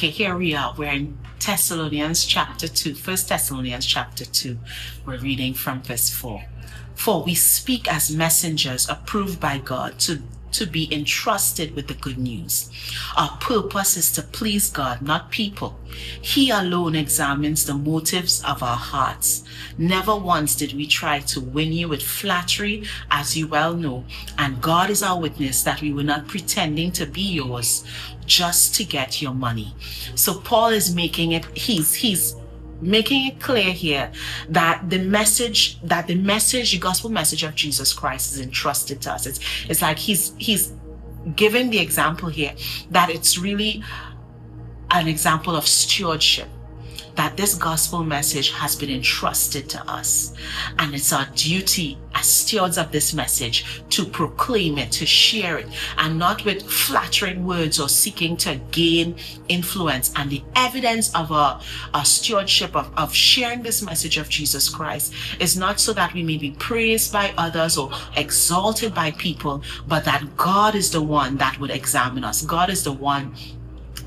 Okay, here we are. We're in Thessalonians chapter 2. 1 Thessalonians chapter 2. We're reading from verse 4. For we speak as messengers approved by God to be entrusted with the good news. Our purpose is to please God, not people. He alone examines the motives of our hearts. Never once did we try to win you with flattery, as you well know, and God is our witness that we were not pretending to be yours just to get your money. So Paul is making it, he's making it clear here that the gospel message of Jesus Christ is entrusted to us. It's like he's giving the example here that it's really an example of stewardship, that this gospel message has been entrusted to us, and it's our duty as stewards of this message to proclaim it, to share it, and not with flattering words or seeking to gain influence. And the evidence of our stewardship of sharing this message of Jesus Christ is not so that we may be praised by others or exalted by people, but that God is the one that would examine us. God is the one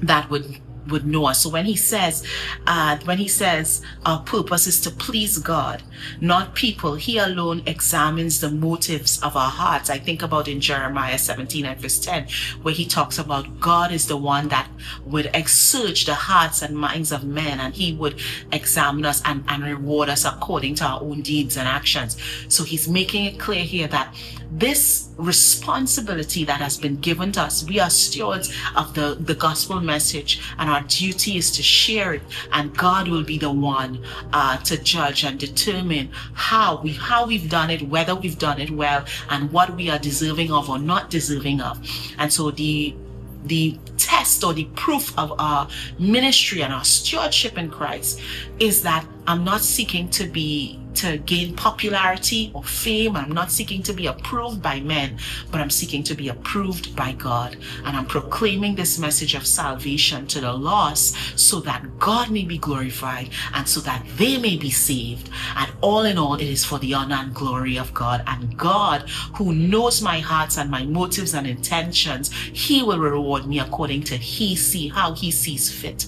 that would know us. So when he says our purpose is to please God, not people, he alone examines the motives of our hearts. I think about in Jeremiah 17 and verse 10, where he talks about God is the one that would search the hearts and minds of men, and he would examine us and reward us according to our own deeds and actions. So he's making it clear here that this responsibility that has been given to us, we are stewards of the gospel message, and our duty is to share it, and God will be the one to judge and determine how we've done it, whether we've done it well, and what we are deserving of or not deserving of. And so the test or the proof of our ministry and our stewardship in Christ is that I'm not seeking to gain popularity or fame. I'm not seeking to be approved by men, but I'm seeking to be approved by God. And I'm proclaiming this message of salvation to the lost so that God may be glorified and so that they may be saved. And all in all, it is for the honor and glory of God. And God, who knows my hearts and my motives and intentions, he will reward me according to how he sees fit.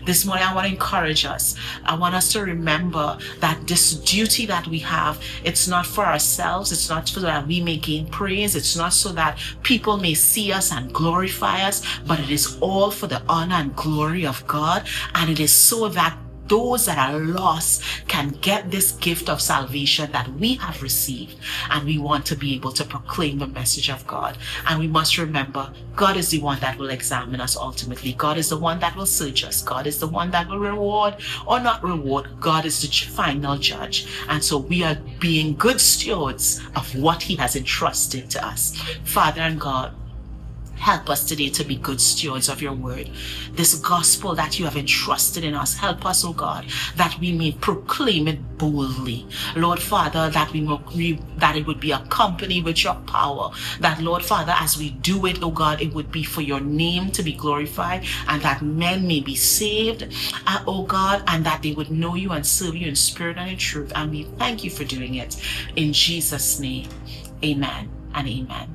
This morning, I want to encourage us. I want us to remember that this duty that we have, it's not for ourselves. It's not so that we may gain praise. It's not so that people may see us and glorify us, but it is all for the honor and glory of God. And it is so that those that are lost can get this gift of salvation that we have received. And we want to be able to proclaim the message of God. And we must remember, God is the one that will examine us ultimately. God is the one that will search us. God is the one that will reward or not reward. God is the final judge. And so we are being good stewards of what he has entrusted to us. Father and God, help us today to be good stewards of your word. This gospel that you have entrusted in us, help us, oh God, that we may proclaim it boldly. Lord Father, that it would be accompanied with your power. That, Lord Father, as we do it, oh God, it would be for your name to be glorified, and that men may be saved, oh God, and that they would know you and serve you in spirit and in truth. And we thank you for doing it. In Jesus' name, amen and amen.